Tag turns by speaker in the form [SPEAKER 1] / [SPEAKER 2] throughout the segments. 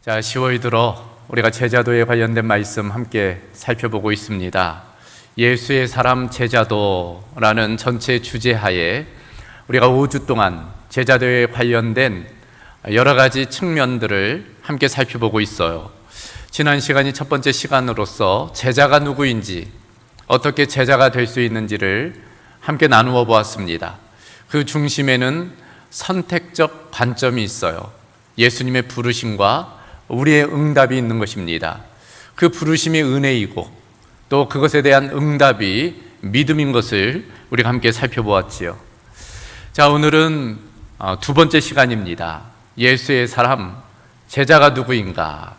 [SPEAKER 1] 자, 10월 들어 우리가 제자도에 관련된 말씀 함께 살펴보고 있습니다. 예수의 사람 제자도라는 전체 주제하에 우리가 5주 동안 제자도에 관련된 여러 가지 측면들을 함께 살펴보고 있어요. 지난 시간이 첫 번째 시간으로서 제자가 누구인지, 어떻게 제자가 될 수 있는지를 함께 나누어 보았습니다. 그 중심에는 선택적 관점이 있어요. 예수님의 부르심과 우리의 응답이 있는 것입니다. 그 부르심이 은혜이고 또 그것에 대한 응답이 믿음인 것을 우리가 함께 살펴보았지요. 자, 오늘은 두 번째 시간입니다. 예수의 사람, 제자가 누구인가?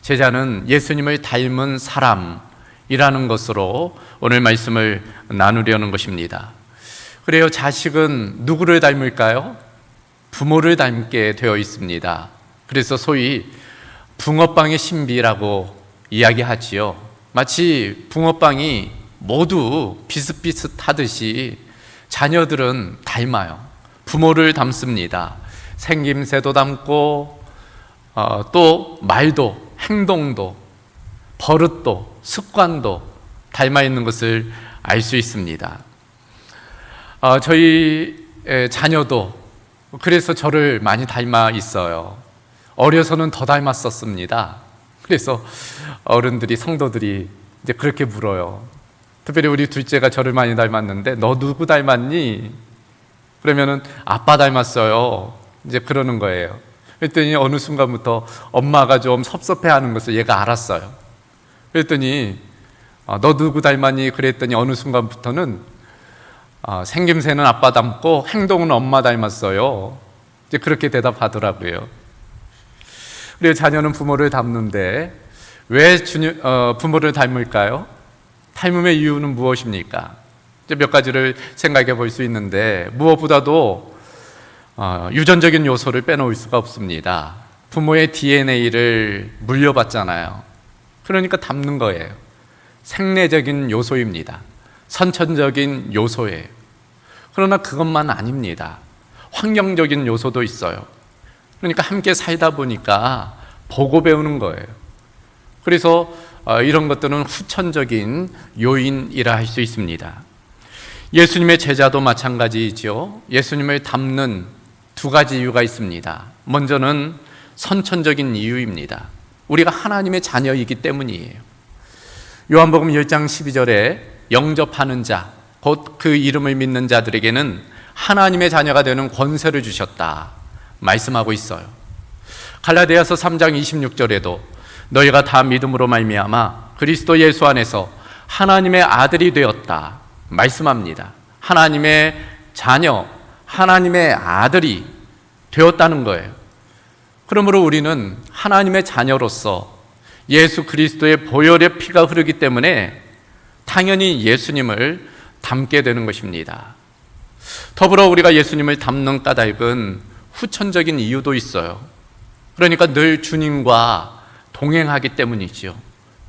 [SPEAKER 1] 제자는 예수님을 닮은 사람이라는 것으로 오늘 말씀을 나누려는 것입니다. 그래요, 자식은 누구를 닮을까요? 부모를 닮게 되어 있습니다. 그래서 소위 붕어빵의 신비라고 이야기하지요. 마치 붕어빵이 모두 비슷비슷하듯이 자녀들은 닮아요. 부모를 닮습니다. 생김새도 닮고 또 말도, 행동도, 버릇도, 습관도 닮아 있는 것을 알 수 있습니다. 저희 자녀도 그래서 저를 많이 닮아 있어요. 어려서는 더 닮았었습니다. 그래서 어른들이, 성도들이 이제 그렇게 물어요. 특별히 우리 둘째가 저를 많이 닮았는데 너 누구 닮았니? 그러면은 아빠 닮았어요. 이제 그러는 거예요. 그랬더니 어느 순간부터 엄마가 좀 섭섭해하는 것을 얘가 알았어요. 그랬더니 너 누구 닮았니? 그랬더니 어느 순간부터는 생김새는 아빠 닮고 행동은 엄마 닮았어요. 이제 그렇게 대답하더라고요. 그리고 자녀는 부모를 닮는데 왜 부모를 닮을까요? 닮음의 이유는 무엇입니까? 이제 몇 가지를 생각해 볼 수 있는데 무엇보다도 유전적인 요소를 빼놓을 수가 없습니다. 부모의 DNA를 물려받잖아요. 그러니까 닮는 거예요. 생내적인 요소입니다. 선천적인 요소예요. 그러나 그것만 아닙니다. 환경적인 요소도 있어요. 그러니까 함께 살다 보니까 보고 배우는 거예요. 그래서 이런 것들은 후천적인 요인이라 할 수 있습니다. 예수님의 제자도 마찬가지이죠. 예수님을 닮는 두 가지 이유가 있습니다. 먼저는 선천적인 이유입니다. 우리가 하나님의 자녀이기 때문이에요. 요한복음 10장 12절에 영접하는 자, 곧 그 이름을 믿는 자들에게는 하나님의 자녀가 되는 권세를 주셨다 말씀하고 있어요. 갈라디아서 3장 26절에도 너희가 다 믿음으로 말미암아 그리스도 예수 안에서 하나님의 아들이 되었다 말씀합니다. 하나님의 자녀, 하나님의 아들이 되었다는 거예요. 그러므로 우리는 하나님의 자녀로서 예수 그리스도의 보혈의 피가 흐르기 때문에 당연히 예수님을 닮게 되는 것입니다. 더불어 우리가 예수님을 닮는 까닭은 후천적인 이유도 있어요. 그러니까 늘 주님과 동행하기 때문이죠.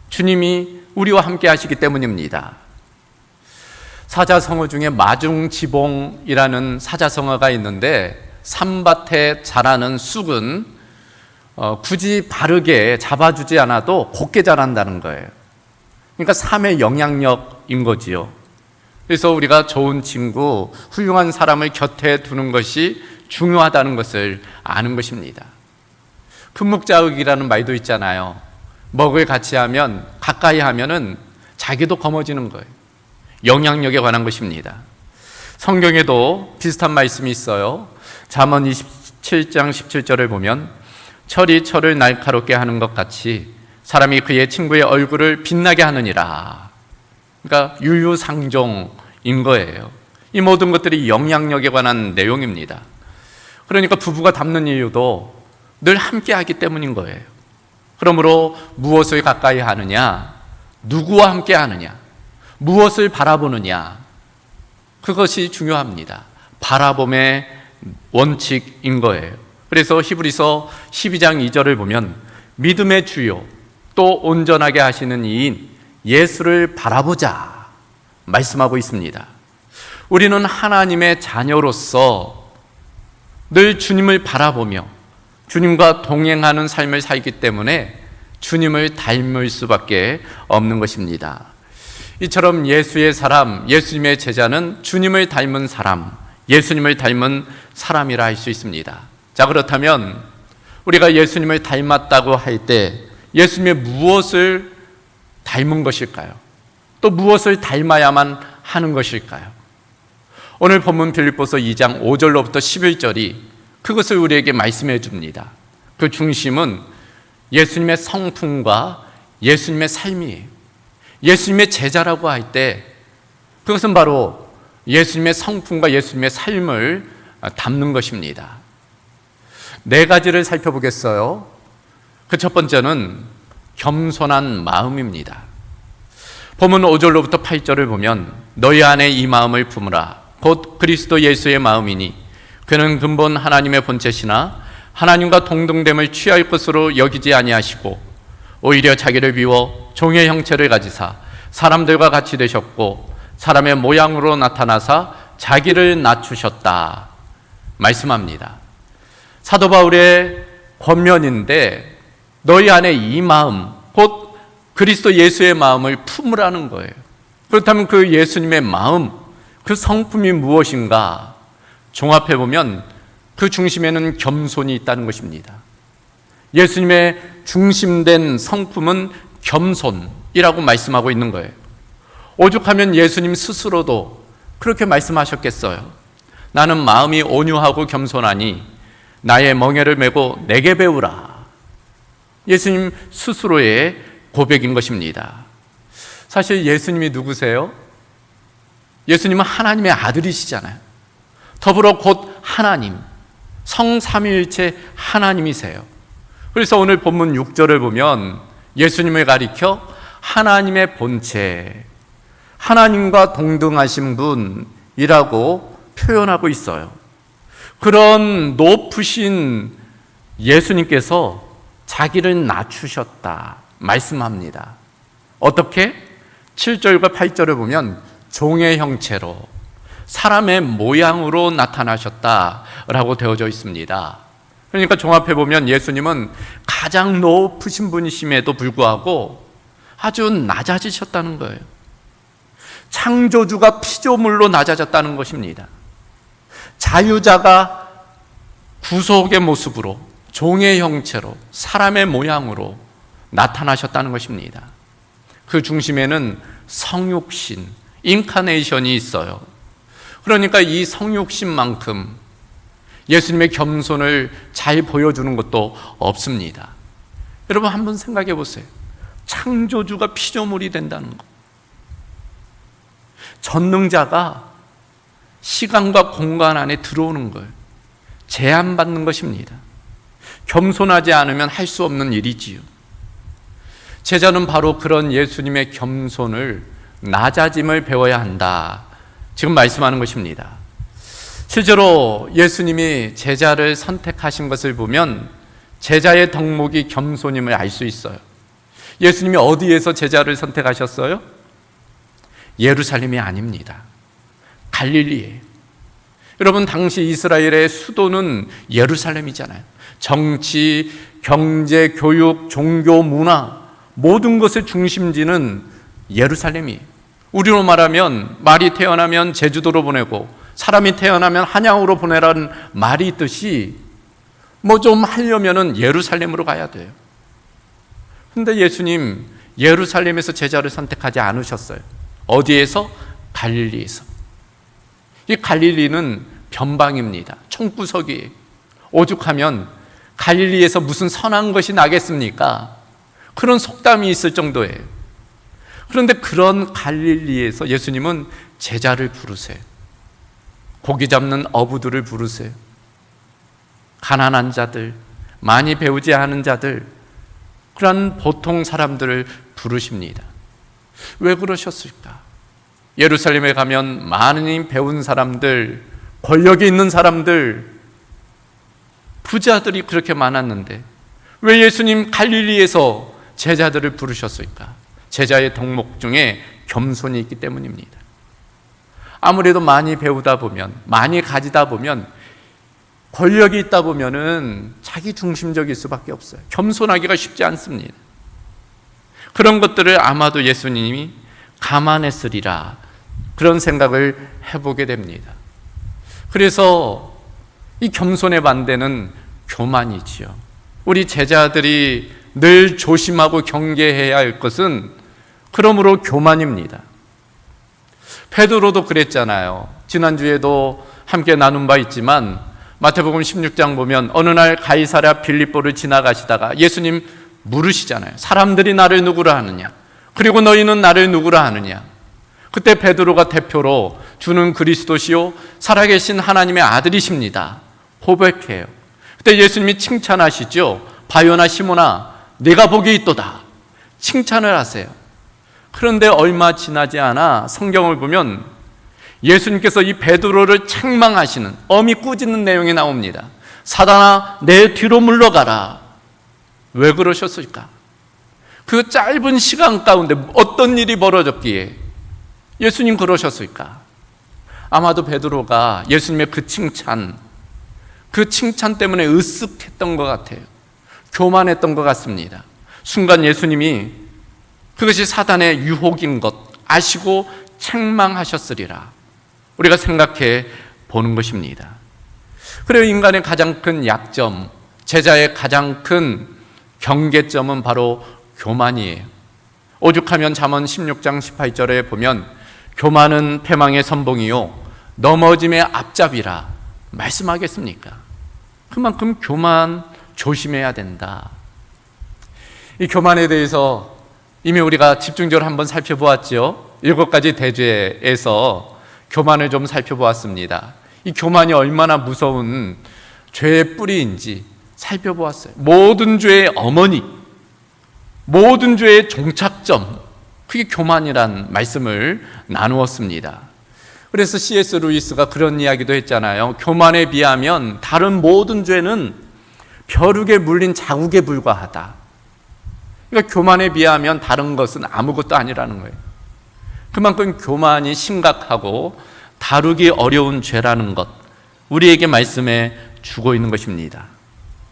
[SPEAKER 1] 주님이 우리와 함께 하시기 때문입니다. 사자성어 중에 마중지봉이라는 사자성어가 있는데 산밭에 자라는 쑥은 굳이 바르게 잡아주지 않아도 곱게 자란다는 거예요. 그러니까 삶의 영향력인 거지요. 그래서 우리가 좋은 친구, 훌륭한 사람을 곁에 두는 것이 중요하다는 것을 아는 것입니다. 금묵자욱이라는 말도 있잖아요. 먹을 같이 하면, 가까이 하면은 자기도 검어지는 거예요. 영향력에 관한 것입니다. 성경에도 비슷한 말씀이 있어요. 잠언 27장 17절을 보면 철이 철을 날카롭게 하는 것 같이 사람이 그의 친구의 얼굴을 빛나게 하느니라. 그러니까 유유상종인 거예요. 이 모든 것들이 영향력에 관한 내용입니다. 그러니까 부부가 닮는 이유도 늘 함께 하기 때문인 거예요. 그러므로 무엇을 가까이 하느냐, 누구와 함께 하느냐, 무엇을 바라보느냐, 그것이 중요합니다. 바라봄의 원칙인 거예요. 그래서 히브리서 12장 2절을 보면 믿음의 주요 또 온전하게 하시는 이인 예수를 바라보자 말씀하고 있습니다. 우리는 하나님의 자녀로서 늘 주님을 바라보며 주님과 동행하는 삶을 살기 때문에 주님을 닮을 수밖에 없는 것입니다. 이처럼 예수의 사람, 예수님의 제자는 주님을 닮은 사람, 예수님을 닮은 사람이라 할 수 있습니다. 자, 그렇다면 우리가 예수님을 닮았다고 할 때 예수님의 무엇을 닮은 것일까요? 또 무엇을 닮아야만 하는 것일까요? 오늘 본문 빌립보서 2장 5절로부터 11절이 그것을 우리에게 말씀해 줍니다. 그 중심은 예수님의 성품과 예수님의 삶이에요. 예수님의 제자라고 할 때 그것은 바로 예수님의 성품과 예수님의 삶을 담는 것입니다. 네 가지를 살펴보겠어요. 그 첫 번째는 겸손한 마음입니다. 본문 5절로부터 8절을 보면 너희 안에 이 마음을 품으라 곧 그리스도 예수의 마음이니 그는 근본 하나님의 본체시나 하나님과 동등됨을 취할 것으로 여기지 아니하시고 오히려 자기를 비워 종의 형체를 가지사 사람들과 같이 되셨고 사람의 모양으로 나타나사 자기를 낮추셨다 말씀합니다. 사도 바울의 권면인데 너희 안에 이 마음 곧 그리스도 예수의 마음을 품으라는 거예요. 그렇다면 그 예수님의 마음, 그 성품이 무엇인가? 종합해 보면 그 중심에는 겸손이 있다는 것입니다. 예수님의 중심된 성품은 겸손이라고 말씀하고 있는 거예요. 오죽하면 예수님 스스로도 그렇게 말씀하셨겠어요. 나는 마음이 온유하고 겸손하니 나의 멍에를 메고 내게 배우라. 예수님 스스로의 고백인 것입니다. 사실 예수님이 누구세요? 예수님은 하나님의 아들이시잖아요. 더불어 곧 하나님, 성삼위일체 하나님이세요. 그래서 오늘 본문 6절을 보면 예수님을 가리켜 하나님의 본체, 하나님과 동등하신 분이라고 표현하고 있어요. 그런 높으신 예수님께서 자기를 낮추셨다 말씀합니다. 어떻게? 7절과 8절을 보면 종의 형체로 사람의 모양으로 나타나셨다라고 되어져 있습니다. 그러니까 종합해 보면 예수님은 가장 높으신 분이심에도 불구하고 아주 낮아지셨다는 거예요. 창조주가 피조물로 낮아졌다는 것입니다. 자유자가 구속의 모습으로 종의 형체로 사람의 모양으로 나타나셨다는 것입니다. 그 중심에는 성육신, 인카네이션이 있어요. 그러니까 이 성육신만큼 예수님의 겸손을 잘 보여주는 것도 없습니다. 여러분 한번 생각해 보세요. 창조주가 피조물이 된다는 것. 전능자가 시간과 공간 안에 들어오는 걸 제한받는 것입니다. 겸손하지 않으면 할 수 없는 일이지요. 제자는 바로 그런 예수님의 겸손을, 낮아짐을 배워야 한다. 지금 말씀하는 것입니다. 실제로 예수님이 제자를 선택하신 것을 보면 제자의 덕목이 겸손임을 알 수 있어요. 예수님이 어디에서 제자를 선택하셨어요? 예루살렘이 아닙니다. 갈릴리예요. 여러분 당시 이스라엘의 수도는 예루살렘이잖아요. 정치, 경제, 교육, 종교, 문화 모든 것의 중심지는 예루살렘이에요. 우리로 말하면 말이 태어나면 제주도로 보내고 사람이 태어나면 한양으로 보내라는 말이 있듯이 뭐 좀 하려면은 예루살렘으로 가야 돼요. 근데 예수님 예루살렘에서 제자를 선택하지 않으셨어요. 어디에서? 갈릴리에서. 이 갈릴리는 변방입니다. 총구석이에요. 오죽하면 갈릴리에서 무슨 선한 것이 나겠습니까? 그런 속담이 있을 정도예요. 그런데 그런 갈릴리에서 예수님은 제자를 부르세요. 고기 잡는 어부들을 부르세요. 가난한 자들, 많이 배우지 않은 자들, 그런 보통 사람들을 부르십니다. 왜 그러셨을까? 예루살렘에 가면 많이 배운 사람들, 권력이 있는 사람들, 부자들이 그렇게 많았는데 왜 예수님 갈릴리에서 제자들을 부르셨을까? 제자의 덕목 중에 겸손이 있기 때문입니다. 아무래도 많이 배우다 보면, 많이 가지다 보면 권력이 있다 보면은 자기 중심적일 수밖에 없어요. 겸손하기가 쉽지 않습니다. 그런 것들을 아마도 예수님이 감안했으리라, 그런 생각을 해보게 됩니다. 그래서 이 겸손의 반대는 교만이지요. 우리 제자들이 늘 조심하고 경계해야 할 것은 그러므로 교만입니다. 베드로도 그랬잖아요. 지난주에도 함께 나눈 바 있지만 마태복음 16장 보면 어느 날 가이사랴 빌립보를 지나가시다가 예수님 물으시잖아요. 사람들이 나를 누구라 하느냐? 그리고 너희는 나를 누구라 하느냐? 그때 베드로가 대표로 주는 그리스도시요 살아계신 하나님의 아들이십니다, 고백해요. 그때 예수님이 칭찬하시죠. 바요나 시몬아, 네가 복이 있도다, 칭찬을 하세요. 그런데 얼마 지나지 않아 성경을 보면 예수님께서 이 베드로를 책망하시는, 엄히 꾸짖는 내용이 나옵니다. 사단아, 내 뒤로 물러가라. 왜 그러셨을까? 그 짧은 시간 가운데 어떤 일이 벌어졌기에 예수님 그러셨을까? 아마도 베드로가 예수님의 그 칭찬 때문에 으쓱했던 것 같아요. 교만했던 것 같습니다. 순간 예수님이 그것이 사단의 유혹인 것 아시고 책망하셨으리라, 우리가 생각해 보는 것입니다. 그래요. 인간의 가장 큰 약점, 제자의 가장 큰 경계점은 바로 교만이에요. 오죽하면 잠언 16장 18절에 보면 교만은 패망의 선봉이요 넘어짐의 앞잡이라 말씀하겠습니까? 그만큼 교만 조심해야 된다. 이 교만에 대해서 이미 우리가 집중적으로 한번 살펴보았죠. 7가지 대죄에서 교만을 좀 살펴보았습니다. 이 교만이 얼마나 무서운 죄의 뿌리인지 살펴보았어요. 모든 죄의 어머니, 모든 죄의 종착점, 그게 교만이란 말씀을 나누었습니다. 그래서 C.S. 루이스가 그런 이야기도 했잖아요. 교만에 비하면 다른 모든 죄는 벼룩에 물린 자국에 불과하다. 그러니까 교만에 비하면 다른 것은 아무것도 아니라는 거예요. 그만큼 교만이 심각하고 다루기 어려운 죄라는 것, 우리에게 말씀해 주고 있는 것입니다.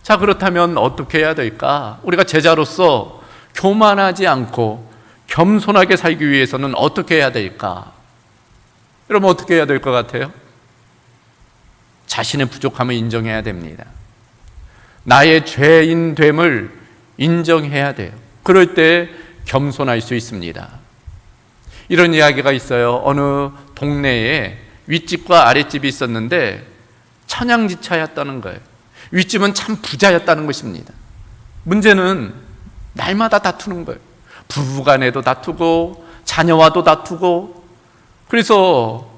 [SPEAKER 1] 자, 그렇다면 어떻게 해야 될까? 우리가 제자로서 교만하지 않고 겸손하게 살기 위해서는 어떻게 해야 될까? 여러분, 어떻게 해야 될 것 같아요? 자신의 부족함을 인정해야 됩니다. 나의 죄인됨을 인정해야 돼요. 그럴 때 겸손할 수 있습니다. 이런 이야기가 있어요. 어느 동네에 윗집과 아랫집이 있었는데 천양지차였다는 거예요. 윗집은 참 부자였다는 것입니다. 문제는 날마다 다투는 거예요. 부부간에도 다투고 자녀와도 다투고, 그래서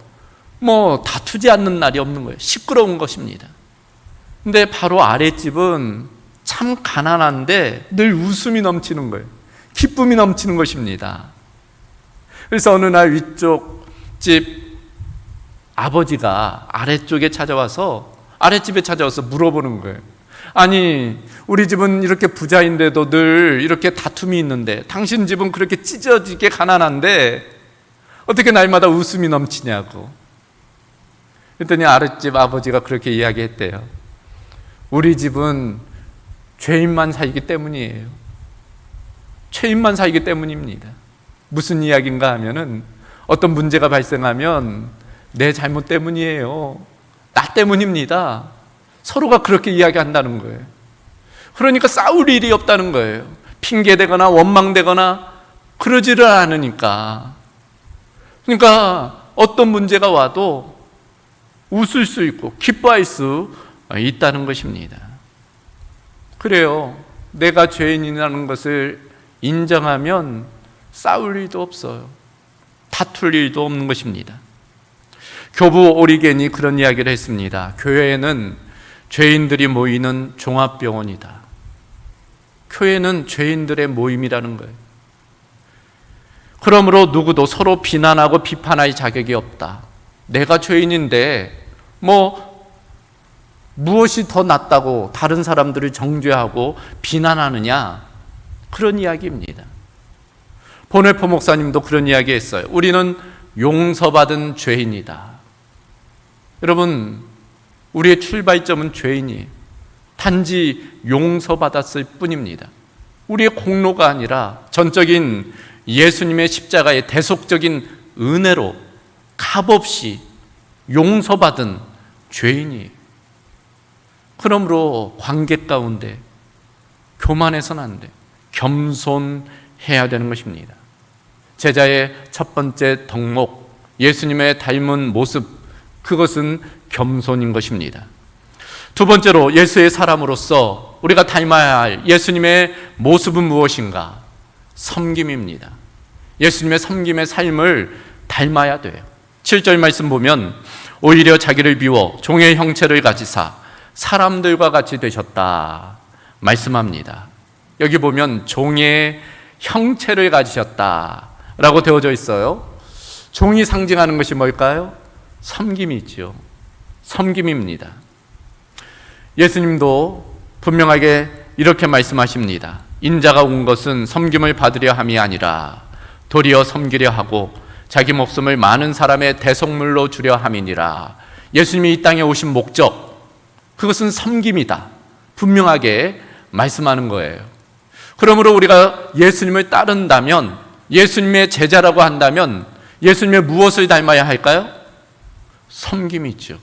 [SPEAKER 1] 다투지 않는 날이 없는 거예요. 시끄러운 것입니다. 근데 바로 아랫집은 참 가난한데 늘 웃음이 넘치는 거예요. 기쁨이 넘치는 것입니다. 그래서 어느 날 위쪽 집 아버지가 아랫집에 찾아와서 물어보는 거예요. 아니, 우리 집은 이렇게 부자인데도 늘 이렇게 다툼이 있는데 당신 집은 그렇게 찢어지게 가난한데 어떻게 날마다 웃음이 넘치냐고. 그랬더니 아랫집 아버지가 그렇게 이야기했대요. 우리 집은 죄인만 살기 때문이에요. 죄인만 살기 때문입니다. 무슨 이야기인가 하면은 어떤 문제가 발생하면 내 잘못 때문이에요, 나 때문입니다. 서로가 그렇게 이야기한다는 거예요. 그러니까 싸울 일이 없다는 거예요. 핑계대거나 원망되거나 그러지를 않으니까. 그러니까 어떤 문제가 와도 웃을 수 있고 기뻐할 수 있다는 것입니다. 그래요. 내가 죄인이라는 것을 인정하면 싸울 일도 없어요. 다툴 일도 없는 것입니다. 교부 오리겐이 그런 이야기를 했습니다. 교회는 죄인들이 모이는 종합병원이다. 교회는 죄인들의 모임이라는 거예요. 그러므로 누구도 서로 비난하고 비판할 자격이 없다. 내가 죄인인데 무엇이 더 낫다고 다른 사람들을 정죄하고 비난하느냐, 그런 이야기입니다. 보네포 목사님도 그런 이야기 했어요. 우리는 용서받은 죄인이다. 여러분, 우리의 출발점은 죄인이에요. 단지 용서받았을 뿐입니다. 우리의 공로가 아니라 전적인 예수님의 십자가의 대속적인 은혜로 값없이 용서받은 죄인이에요. 그러므로 관계 가운데 교만해서는 안 돼. 겸손해야 되는 것입니다. 제자의 첫 번째 덕목, 예수님의 닮은 모습, 그것은 겸손인 것입니다. 두 번째로 예수의 사람으로서 우리가 닮아야 할 예수님의 모습은 무엇인가? 섬김입니다. 예수님의 섬김의 삶을 닮아야 돼요. 7절 말씀 보면 오히려 자기를 비워 종의 형체를 가지사 사람들과 같이 되셨다 말씀합니다. 여기 보면 종의 형체를 가지셨다 라고 되어져 있어요. 종이 상징하는 것이 뭘까요? 섬김이죠. 섬김입니다. 예수님도 분명하게 이렇게 말씀하십니다. 인자가 온 것은 섬김을 받으려 함이 아니라 도리어 섬기려 하고 자기 목숨을 많은 사람의 대속물로 주려 함이니라. 예수님이 이 땅에 오신 목적, 그것은 섬김이다. 분명하게 말씀하는 거예요. 그러므로 우리가 예수님을 따른다면, 예수님의 제자라고 한다면 예수님의 무엇을 닮아야 할까요? 섬김이죠.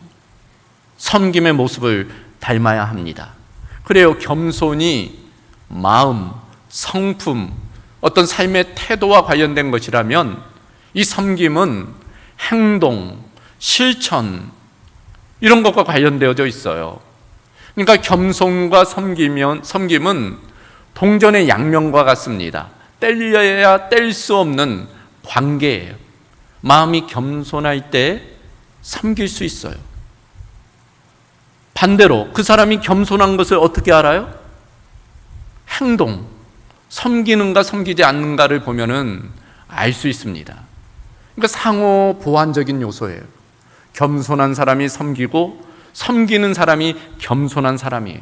[SPEAKER 1] 섬김의 모습을 닮아야 합니다. 그래요. 겸손이 마음, 성품, 어떤 삶의 태도와 관련된 것이라면 이 섬김은 행동, 실천, 이런 것과 관련되어져 있어요. 그러니까 겸손과 섬김은 동전의 양면과 같습니다. 떼려야 뗄 수 없는 관계예요. 마음이 겸손할 때 섬길 수 있어요. 반대로 그 사람이 겸손한 것을 어떻게 알아요? 행동, 섬기는가 섬기지 않는가를 보면은 알 수 있습니다. 그러니까 상호 보완적인 요소예요. 겸손한 사람이 섬기고 섬기는 사람이 겸손한 사람이에요.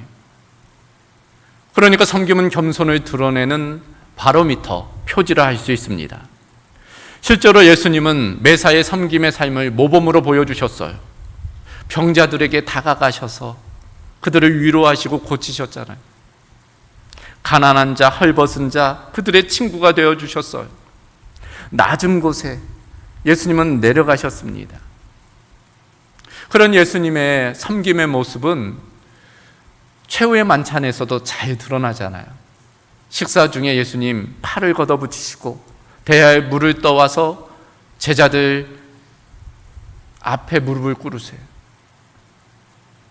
[SPEAKER 1] 그러니까 섬김은 겸손을 드러내는 바로미터, 표지를 할 수 있습니다. 실제로 예수님은 매사에 섬김의 삶을 모범으로 보여주셨어요. 병자들에게 다가가셔서 그들을 위로하시고 고치셨잖아요. 가난한 자, 헐벗은 자, 그들의 친구가 되어주셨어요. 낮은 곳에 예수님은 내려가셨습니다. 그런 예수님의 섬김의 모습은 최후의 만찬에서도 잘 드러나잖아요. 식사 중에 예수님 팔을 걷어붙이시고 대야에 물을 떠와서 제자들 앞에 무릎을 꿇으세요.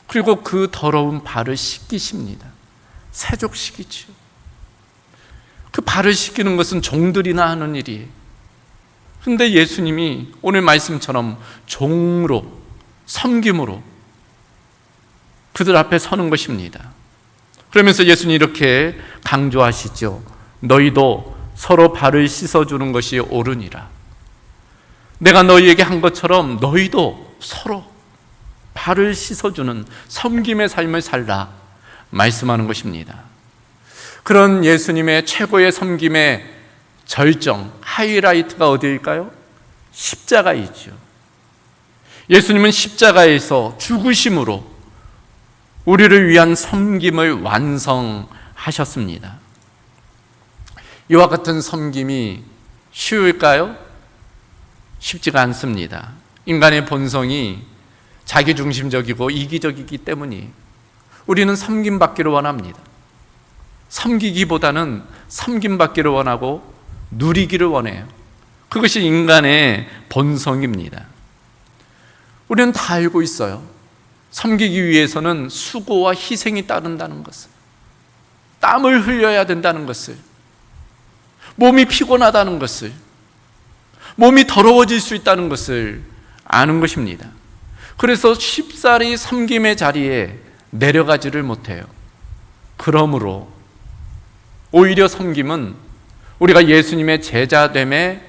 [SPEAKER 1] 그리고 그 더러운 발을 씻기십니다. 세족시키죠. 그 발을 씻기는 것은 종들이나 하는 일이에요. 그런데 예수님이 오늘 말씀처럼 종으로, 섬김으로 그들 앞에 서는 것입니다. 그러면서 예수님이 이렇게 강조하시죠. 너희도 서로 발을 씻어주는 것이 옳으니라. 내가 너희에게 한 것처럼 너희도 서로 발을 씻어주는 섬김의 삶을 살라 말씀하는 것입니다. 그런 예수님의 최고의 섬김의 절정, 하이라이트가 어디일까요? 십자가이죠. 예수님은 십자가에서 죽으심으로 우리를 위한 섬김을 완성하셨습니다. 이와 같은 섬김이 쉬울까요? 쉽지가 않습니다. 인간의 본성이 자기중심적이고 이기적이기 때문에 우리는 섬김받기를 원합니다. 섬기기보다는 섬김받기를 원하고 누리기를 원해요. 그것이 인간의 본성입니다. 우리는 다 알고 있어요. 섬기기 위해서는 수고와 희생이 따른다는 것을, 땀을 흘려야 된다는 것을, 몸이 피곤하다는 것을, 몸이 더러워질 수 있다는 것을 아는 것입니다. 그래서 쉽사리 섬김의 자리에 내려가지를 못해요. 그러므로 오히려 섬김은 우리가 예수님의 제자됨의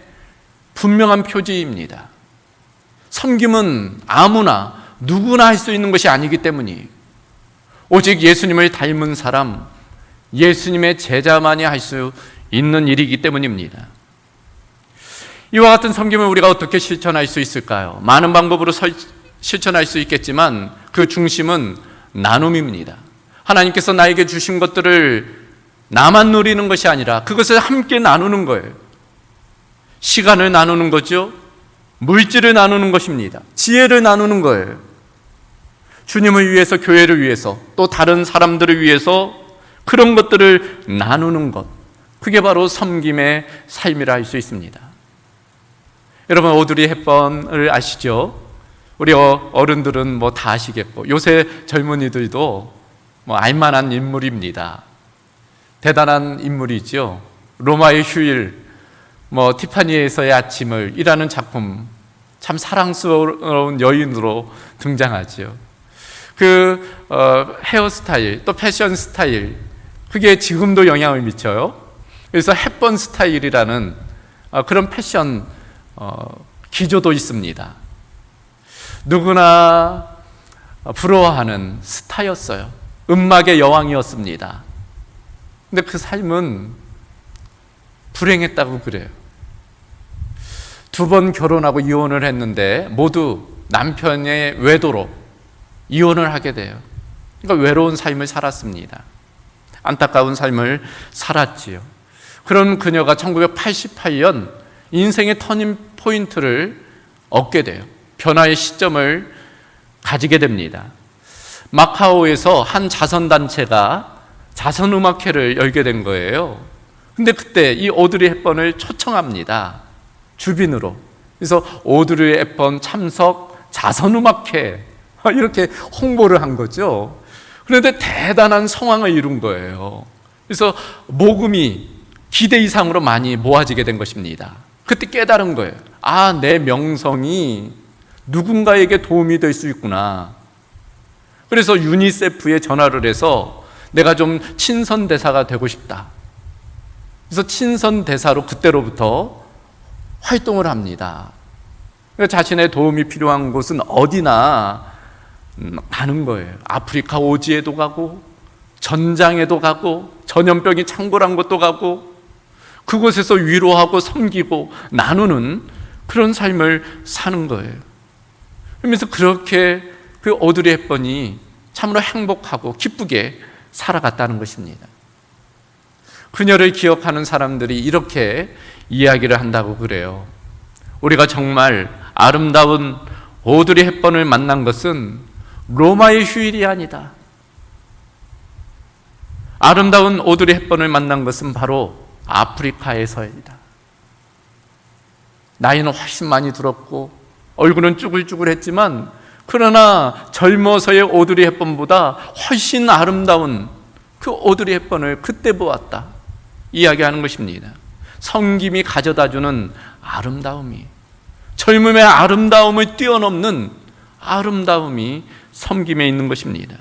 [SPEAKER 1] 분명한 표지입니다. 섬김은 아무나 누구나 할 수 있는 것이 아니기 때문이에요. 오직 예수님을 닮은 사람, 예수님의 제자만이 할 수 있는 일이기 때문입니다. 이와 같은 섬김을 우리가 어떻게 실천할 수 있을까요? 많은 방법으로 실천할 수 있겠지만 그 중심은 나눔입니다. 하나님께서 나에게 주신 것들을 나만 누리는 것이 아니라 그것을 함께 나누는 거예요. 시간을 나누는 거죠. 물질을 나누는 것입니다. 지혜를 나누는 거예요. 주님을 위해서, 교회를 위해서, 또 다른 사람들을 위해서 그런 것들을 나누는 것, 그게 바로 섬김의 삶이라 할 수 있습니다. 여러분, 오드리 헵번을 아시죠? 우리 어른들은 뭐 다 아시겠고, 요새 젊은이들도 뭐 알만한 인물입니다. 대단한 인물이죠. 로마의 휴일, 뭐 티파니에서의 아침을 이라는 작품, 참 사랑스러운 여인으로 등장하죠. 헤어스타일, 또 패션 스타일, 그게 지금도 영향을 미쳐요. 그래서 헵번 스타일이라는 그런 패션 기조도 있습니다. 누구나 부러워하는 스타였어요. 음악의 여왕이었습니다. 근데 그 삶은 불행했다고 그래요. 2번 결혼하고 이혼을 했는데 모두 남편의 외도로 이혼을 하게 돼요. 그러니까 외로운 삶을 살았습니다. 안타까운 삶을 살았지요. 그런 그녀가 1988년 인생의 터닝 포인트를 얻게 돼요. 변화의 시점을 가지게 됩니다. 마카오에서 한 자선단체가 자선음악회를 열게 된 거예요. 근데 그때 이 오드리 헵번을 초청합니다. 주빈으로. 그래서 오드리 헵번 참석 자선음악회 이렇게 홍보를 한 거죠. 그런데 대단한 성황을 이룬 거예요. 그래서 모금이 기대 이상으로 많이 모아지게 된 것입니다. 그때 깨달은 거예요. 아, 내 명성이 누군가에게 도움이 될 수 있구나. 그래서 유니세프에 전화를 해서 내가 좀 친선대사가 되고 싶다. 그래서 친선대사로 그때로부터 활동을 합니다. 그러니까 자신의 도움이 필요한 곳은 어디나 가는 거예요. 아프리카 오지에도 가고, 전장에도 가고, 전염병이 창궐한 곳도 가고, 그곳에서 위로하고 섬기고 나누는 그런 삶을 사는 거예요. 그러면서 그렇게 그 오드리 헵번이 참으로 행복하고 기쁘게 살아갔다는 것입니다. 그녀를 기억하는 사람들이 이렇게 이야기를 한다고 그래요. 우리가 정말 아름다운 오드리 헵번을 만난 것은 로마의 휴일이 아니다. 아름다운 오드리 헵번을 만난 것은 바로 아프리카에서이다. 나이는 훨씬 많이 들었고 얼굴은 쭈글쭈글했지만 그러나 젊어서의 오드리 헵번보다 훨씬 아름다운 그 오드리 헵번을 그때 보았다. 이야기하는 것입니다. 섬김이 가져다주는 아름다움이, 젊음의 아름다움을 뛰어넘는 아름다움이 섬김에 있는 것입니다.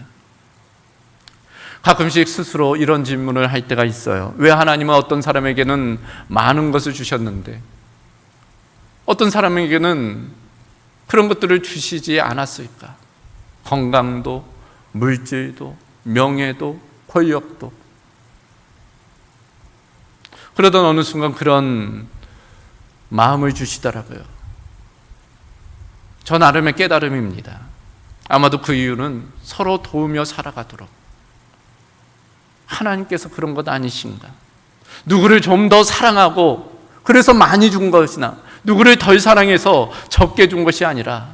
[SPEAKER 1] 가끔씩 스스로 이런 질문을 할 때가 있어요. 왜 하나님은 어떤 사람에게는 많은 것을 주셨는데 어떤 사람에게는 그런 것들을 주시지 않았을까? 건강도, 물질도, 명예도, 권력도. 그러던 어느 순간 그런 마음을 주시더라고요. 저 나름의 깨달음입니다. 아마도 그 이유는 서로 도우며 살아가도록 하나님께서 그런 것 아니신가? 누구를 좀 더 사랑하고 그래서 많이 준 것이나 누구를 덜 사랑해서 적게 준 것이 아니라,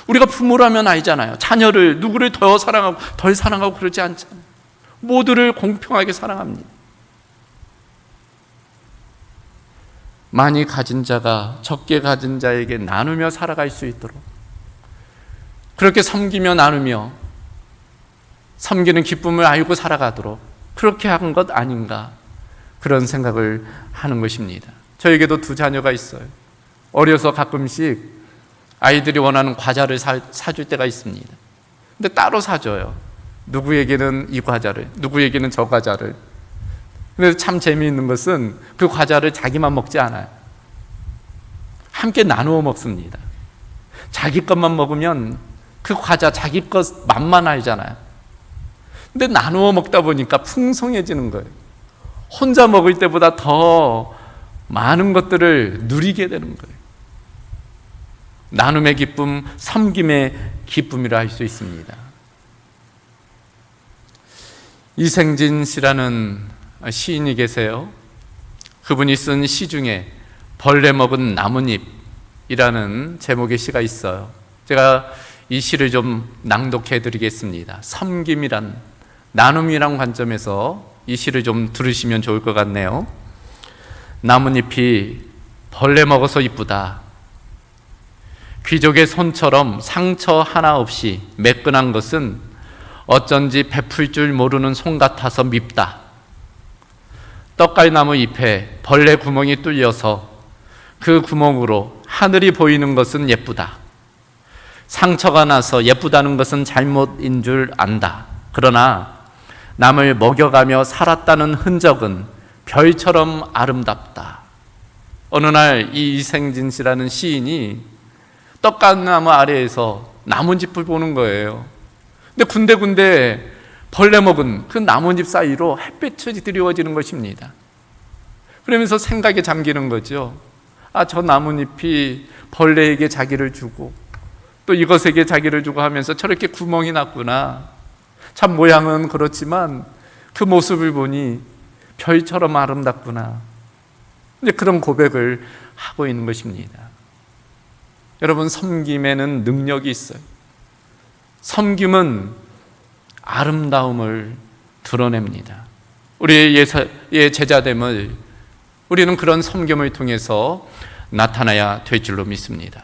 [SPEAKER 1] 우리가 부모라면 알잖아요. 자녀를 누구를 더 사랑하고 덜 사랑하고 그러지 않잖아요. 모두를 공평하게 사랑합니다. 많이 가진 자가 적게 가진 자에게 나누며 살아갈 수 있도록, 그렇게 섬기며 나누며 섬기는 기쁨을 알고 살아가도록 그렇게 한 것 아닌가, 그런 생각을 하는 것입니다. 저에게도 2 자녀가 있어요. 어려서 가끔씩 아이들이 원하는 과자를 사줄 때가 있습니다. 근데 따로 사줘요. 누구에게는 이 과자를, 누구에게는 저 과자를. 근데 참 재미있는 것은 그 과자를 자기만 먹지 않아요. 함께 나누어 먹습니다. 자기 것만 먹으면 그 과자 자기 것 맛만 알잖아요. 근데 나누어 먹다 보니까 풍성해지는 거예요. 혼자 먹을 때보다 더 많은 것들을 누리게 되는 거예요. 나눔의 기쁨, 섬김의 기쁨이라 할 수 있습니다. 이생진 씨라는 시인이 계세요. 그분이 쓴 시 중에 벌레 먹은 나뭇잎이라는 제목의 시가 있어요. 제가 이 시를 좀 낭독해 드리겠습니다. 섬김이란, 나눔이란 관점에서 이 시를 좀 들으시면 좋을 것 같네요. 나뭇잎이 벌레 먹어서 이쁘다. 귀족의 손처럼 상처 하나 없이 매끈한 것은 어쩐지 베풀 줄 모르는 손 같아서 밉다. 떡갈나무 잎에 벌레 구멍이 뚫려서 그 구멍으로 하늘이 보이는 것은 예쁘다. 상처가 나서 예쁘다는 것은 잘못인 줄 안다. 그러나 남을 먹여가며 살았다는 흔적은 별처럼 아름답다. 어느 날 이 이생진 씨라는 시인이 떡갈나무 아래에서 나뭇잎을 보는 거예요. 근데 군데군데 벌레 먹은 그 나뭇잎 사이로 햇빛이 드리워지는 것입니다. 그러면서 생각에 잠기는 거죠. 아, 저 나뭇잎이 벌레에게 자기를 주고 또 이것에게 자기를 주고 하면서 저렇게 구멍이 났구나. 참 모양은 그렇지만 그 모습을 보니 별처럼 아름답구나. 이제 그런 고백을 하고 있는 것입니다. 여러분, 섬김에는 능력이 있어요. 섬김은 아름다움을 드러냅니다. 우리의 제자됨을 우리는 그런 섬김을 통해서 나타나야 될 줄로 믿습니다.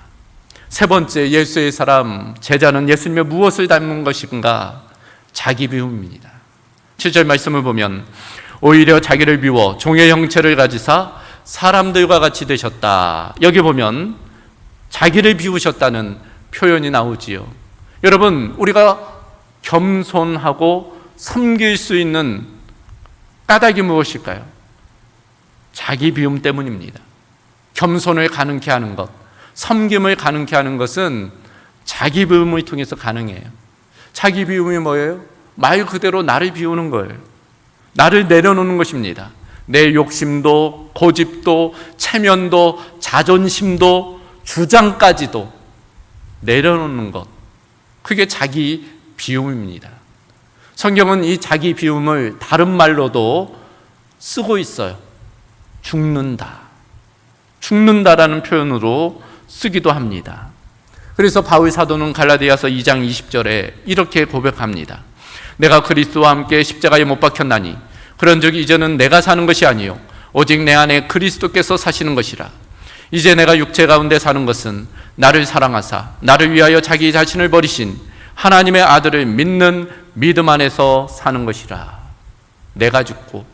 [SPEAKER 1] 세 번째, 예수의 사람, 제자는 예수님의 무엇을 닮은 것인가? 자기 비움입니다. 7절 말씀을 보면 오히려 자기를 비워 종의 형체를 가지사 사람들과 같이 되셨다. 여기 보면 자기를 비우셨다는 표현이 나오지요. 여러분, 우리가 겸손하고 섬길 수 있는 까닭이 무엇일까요? 자기 비움 때문입니다. 겸손을 가능케 하는 것, 섬김을 가능케 하는 것은 자기 비움을 통해서 가능해요. 자기 비움이 뭐예요? 말 그대로 나를 비우는 거예요. 나를 내려놓는 것입니다. 내 욕심도, 고집도, 체면도, 자존심도, 주장까지도 내려놓는 것, 그게 자기 비움입니다. 성경은 이 자기 비움을 다른 말로도 쓰고 있어요. 죽는다라는 표현으로 쓰기도 합니다. 그래서 바울 사도는 갈라디아서 2장 20절에 이렇게 고백합니다. 내가 그리스도와 함께 십자가에 못 박혔나니 그런즉 이제는 내가 사는 것이 아니요 오직 내 안에 그리스도께서 사시는 것이라. 이제 내가 육체 가운데 사는 것은 나를 사랑하사 나를 위하여 자기 자신을 버리신 하나님의 아들을 믿는 믿음 안에서 사는 것이라. 내가 죽고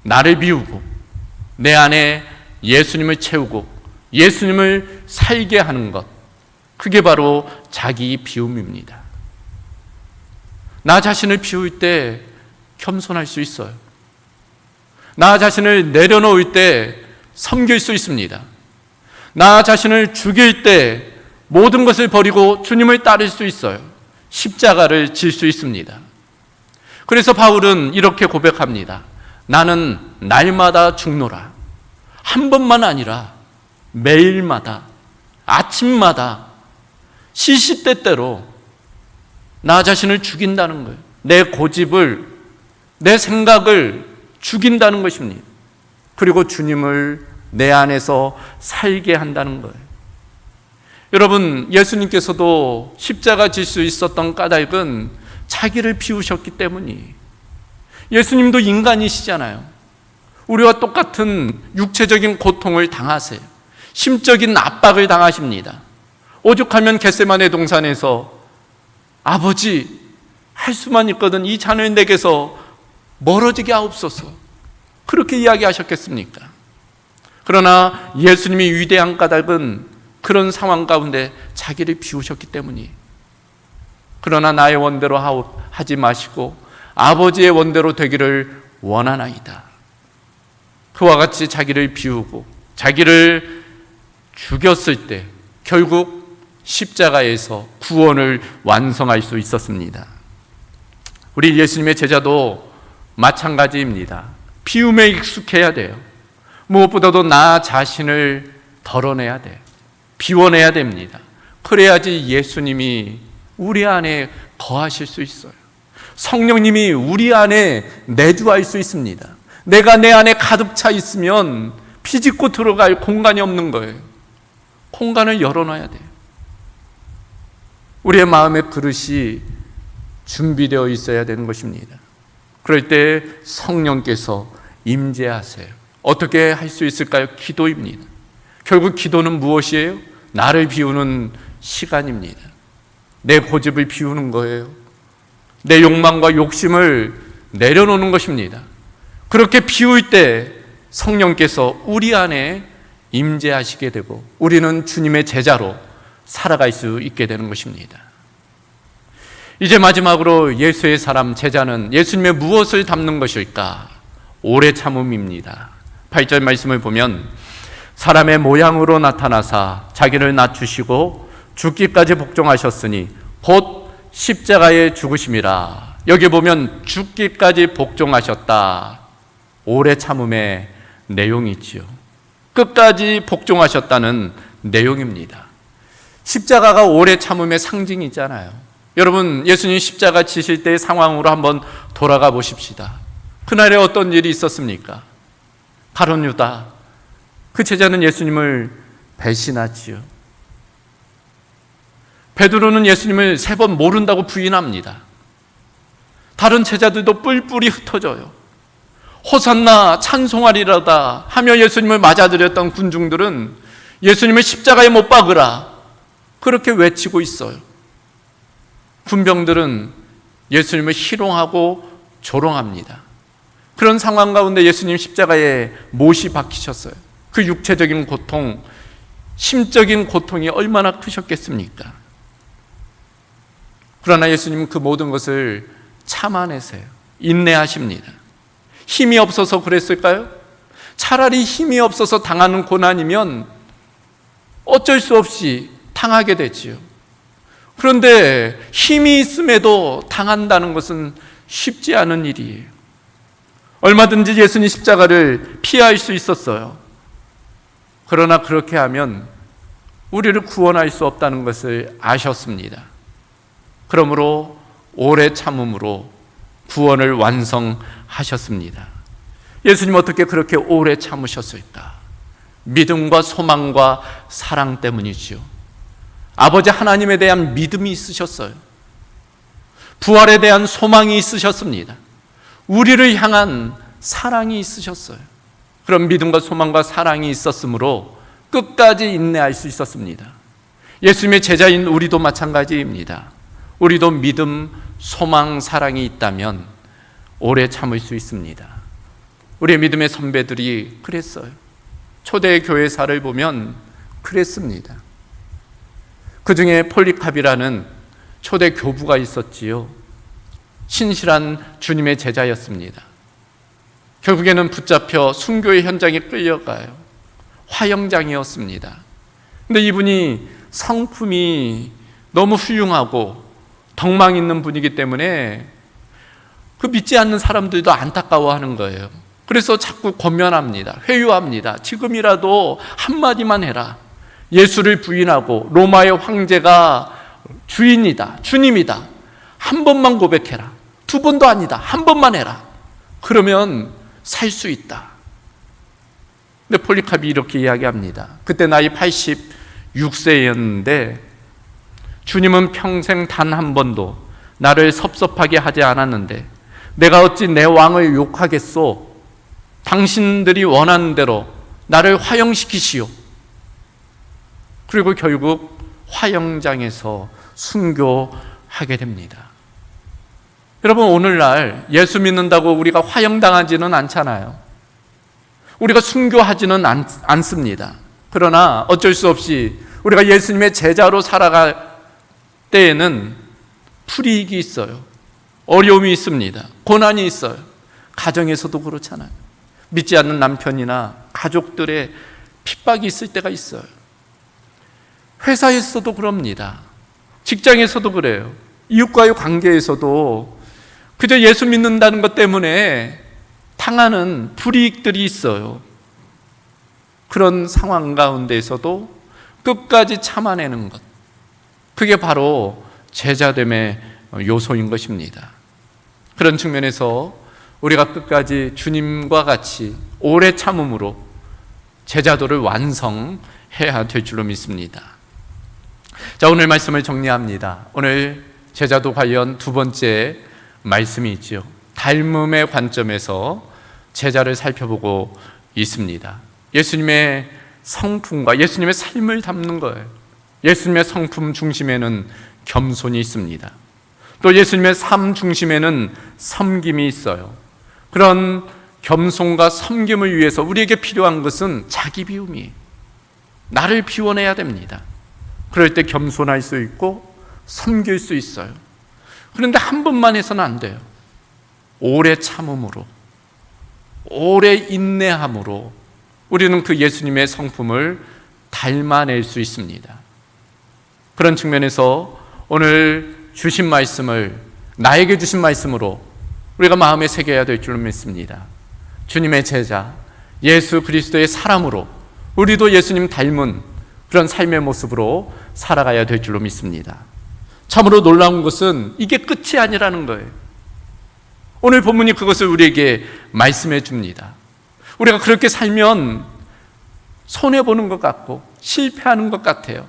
[SPEAKER 1] 나를 비우고 내 안에 예수님을 채우고 예수님을 살게 하는 것, 그게 바로 자기 비움입니다. 나 자신을 비울 때 겸손할 수 있어요. 나 자신을 내려놓을 때 섬길 수 있습니다. 나 자신을 죽일 때 모든 것을 버리고 주님을 따를 수 있어요. 십자가를 질 수 있습니다. 그래서 바울은 이렇게 고백합니다. 나는 날마다 죽노라. 한 번만 아니라 매일마다, 아침마다, 시시때때로 나 자신을 죽인다는 거예요. 내 고집을, 내 생각을 죽인다는 것입니다. 그리고 주님을 내 안에서 살게 한다는 거예요. 여러분, 예수님께서도 십자가 질 수 있었던 까닭은 자기를 비우셨기 때문이에요. 예수님도 인간이시잖아요. 우리와 똑같은 육체적인 고통을 당하세요. 심적인 압박을 당하십니다. 오죽하면 겟세마네 동산에서 아버지, 할 수만 있거든 이 잔을 내게서 멀어지게 하옵소서, 그렇게 이야기하셨겠습니까? 그러나 예수님이 위대한 까닭은 그런 상황 가운데 자기를 비우셨기 때문이에요. 그러나 나의 원대로 하지 마시고 아버지의 원대로 되기를 원하나이다. 그와 같이 자기를 비우고 자기를 죽였을 때 결국 십자가에서 구원을 완성할 수 있었습니다. 우리 예수님의 제자도 마찬가지입니다. 비움에 익숙해야 돼요. 무엇보다도 나 자신을 덜어내야 돼요. 비워내야 됩니다. 그래야지 예수님이 우리 안에 거하실 수 있어요. 성령님이 우리 안에 내주할 수 있습니다. 내가 내 안에 가득 차 있으면 비집고 들어갈 공간이 없는 거예요. 공간을 열어놔야 돼요. 우리의 마음의 그릇이 준비되어 있어야 되는 것입니다. 그럴 때 성령께서 임재하세요. 어떻게 할 수 있을까요? 기도입니다. 결국 기도는 무엇이에요? 나를 비우는 시간입니다. 내 고집을 비우는 거예요. 내 욕망과 욕심을 내려놓는 것입니다. 그렇게 비울 때 성령께서 우리 안에 임재하시게 되고 우리는 주님의 제자로 살아갈 수 있게 되는 것입니다. 이제 마지막으로 예수의 사람 제자는 예수님의 무엇을 담는 것일까? 오래 참음입니다. 8절 말씀을 보면 사람의 모양으로 나타나사 자기를 낮추시고 죽기까지 복종하셨으니 곧 십자가에 죽으심이라. 여기 보면 죽기까지 복종하셨다. 오래 참음의 내용이 있지요. 끝까지 복종하셨다는 내용입니다. 십자가가 오래 참음의 상징이잖아요. 여러분, 예수님 십자가 지실 때의 상황으로 한번 돌아가 보십시다. 그날에 어떤 일이 있었습니까? 가룟 유다, 그 제자는 예수님을 배신하지요. 베드로는 예수님을 3번 모른다고 부인합니다. 다른 제자들도 뿔뿔이 흩어져요. 호산나 찬송하리라다 하며 예수님을 맞아들였던 군중들은 예수님을 십자가에 못 박으라 그렇게 외치고 있어요. 군병들은 예수님을 희롱하고 조롱합니다. 그런 상황 가운데 예수님 십자가에 못이 박히셨어요. 그 육체적인 고통, 심적인 고통이 얼마나 크셨겠습니까? 그러나 예수님은 그 모든 것을 참아내세요. 인내하십니다. 힘이 없어서 그랬을까요? 차라리 힘이 없어서 당하는 고난이면 어쩔 수 없이 당하게 되지요. 그런데 힘이 있음에도 당한다는 것은 쉽지 않은 일이에요. 얼마든지 예수님 십자가를 피할 수 있었어요. 그러나 그렇게 하면 우리를 구원할 수 없다는 것을 아셨습니다. 그러므로 오래 참음으로 구원을 완성하셨습니다. 예수님 어떻게 그렇게 오래 참으셨을까? 믿음과 소망과 사랑 때문이지요. 아버지 하나님에 대한 믿음이 있으셨어요. 부활에 대한 소망이 있으셨습니다. 우리를 향한 사랑이 있으셨어요. 그런 믿음과 소망과 사랑이 있었으므로 끝까지 인내할 수 있었습니다. 예수님의 제자인 우리도 마찬가지입니다. 우리도 믿음, 소망, 사랑이 있다면 오래 참을 수 있습니다. 우리의 믿음의 선배들이 그랬어요. 초대 교회사를 보면 그랬습니다. 그 중에 폴리캅이라는 초대 교부가 있었지요. 신실한 주님의 제자였습니다. 결국에는 붙잡혀 순교의 현장에 끌려가요. 화형장이었습니다. 근데 이분이 성품이 너무 훌륭하고 덕망 있는 분이기 때문에 그 믿지 않는 사람들도 안타까워하는 거예요. 그래서 자꾸 권면합니다. 회유합니다. 지금이라도 한마디만 해라. 예수를 부인하고 로마의 황제가 주인이다, 주님이다. 한 번만 고백해라. 2번도 아니다. 한 번만 해라. 그러면 살 수 있다. 근데 폴리캅이 이렇게 이야기합니다. 그때 나이 86세였는데 주님은 평생 단 한 번도 나를 섭섭하게 하지 않았는데 내가 어찌 내 왕을 욕하겠소? 당신들이 원하는 대로 나를 화형시키시오. 그리고 결국 화형장에서 순교하게 됩니다. 여러분, 오늘날 예수 믿는다고 우리가 화형당하지는 않잖아요. 우리가 순교하지는 않습니다. 그러나 어쩔 수 없이 우리가 예수님의 제자로 살아갈 때에는 불이익이 있어요. 어려움이 있습니다. 고난이 있어요. 가정에서도 그렇잖아요. 믿지 않는 남편이나 가족들의 핍박이 있을 때가 있어요. 회사에서도 그럽니다. 직장에서도 그래요. 이웃과의 관계에서도 그저 예수 믿는다는 것 때문에 당하는 불이익들이 있어요. 그런 상황 가운데에서도 끝까지 참아내는 것, 그게 바로 제자됨의 요소인 것입니다. 그런 측면에서 우리가 끝까지 주님과 같이 오래 참음으로 제자도를 완성해야 될 줄로 믿습니다. 자, 오늘 말씀을 정리합니다. 오늘 제자도 관련 두 번째 말씀이 있죠. 닮음의 관점에서 제자를 살펴보고 있습니다. 예수님의 성품과 예수님의 삶을 담는 거예요. 예수님의 성품 중심에는 겸손이 있습니다. 또 예수님의 삶 중심에는 섬김이 있어요. 그런 겸손과 섬김을 위해서 우리에게 필요한 것은 자기 비움이에요. 나를 비워내야 됩니다. 그럴 때 겸손할 수 있고 섬길 수 있어요. 그런데 한 번만 해서는 안 돼요. 오래 참음으로, 오래 인내함으로 우리는 그 예수님의 성품을 닮아낼 수 있습니다. 그런 측면에서 오늘 주신 말씀을, 나에게 주신 말씀으로 우리가 마음에 새겨야 될 줄 믿습니다. 주님의 제자, 예수 그리스도의 사람으로 우리도 예수님 닮은 그런 삶의 모습으로 살아가야 될 줄로 믿습니다. 참으로 놀라운 것은 이게 끝이 아니라는 거예요. 오늘 본문이 그것을 우리에게 말씀해 줍니다. 우리가 그렇게 살면 손해보는 것 같고 실패하는 것 같아요.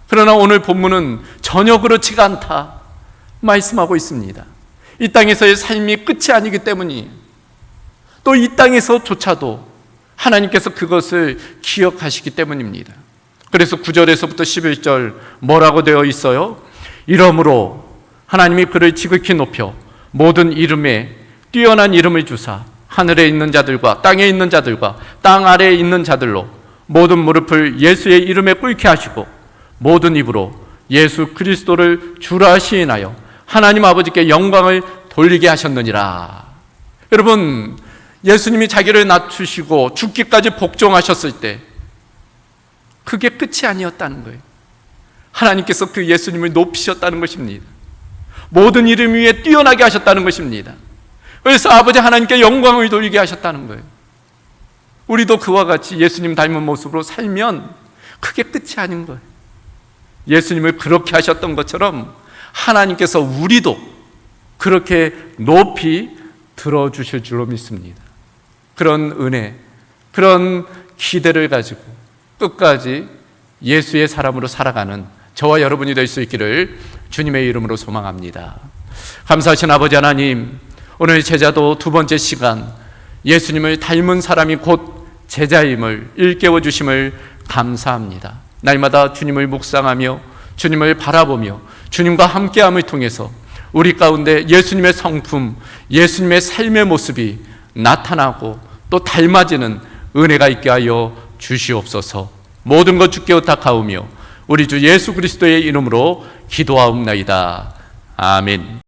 [SPEAKER 1] 그러나 오늘 본문은 전혀 그렇지가 않다 말씀하고 있습니다. 이 땅에서의 삶이 끝이 아니기 때문이에요. 또 이 땅에서조차도 하나님께서 그것을 기억하시기 때문입니다. 그래서 9절에서부터 11절 뭐라고 되어 있어요? 이러므로 하나님이 그를 지극히 높여 모든 이름에 뛰어난 이름을 주사 하늘에 있는 자들과 땅에 있는 자들과 땅 아래에 있는 자들로 모든 무릎을 예수의 이름에 꿇게 하시고 모든 입으로 예수 그리스도를 주라 시인하여 하나님 아버지께 영광을 돌리게 하셨느니라. 여러분, 예수님이 자기를 낮추시고 죽기까지 복종하셨을 때 그게 끝이 아니었다는 거예요. 하나님께서 그 예수님을 높이셨다는 것입니다. 모든 이름 위에 뛰어나게 하셨다는 것입니다. 그래서 아버지 하나님께 영광을 돌리게 하셨다는 거예요. 우리도 그와 같이 예수님 닮은 모습으로 살면 그게 끝이 아닌 거예요. 예수님을 그렇게 하셨던 것처럼 하나님께서 우리도 그렇게 높이 들어주실 줄로 믿습니다. 그런 은혜, 그런 기대를 가지고 끝까지 예수의 사람으로 살아가는 저와 여러분이 될 수 있기를 주님의 이름으로 소망합니다. 감사하신 아버지 하나님, 오늘 제자도 두 번째 시간 예수님을 닮은 사람이 곧 제자임을 일깨워 주심을 감사합니다. 날마다 주님을 묵상하며 주님을 바라보며 주님과 함께함을 통해서 우리 가운데 예수님의 성품, 예수님의 삶의 모습이 나타나고 또 닮아지는 은혜가 있게 하여 주시옵소서. 모든 것 주께 의탁하오며 우리 주 예수 그리스도의 이름으로 기도하옵나이다. 아멘.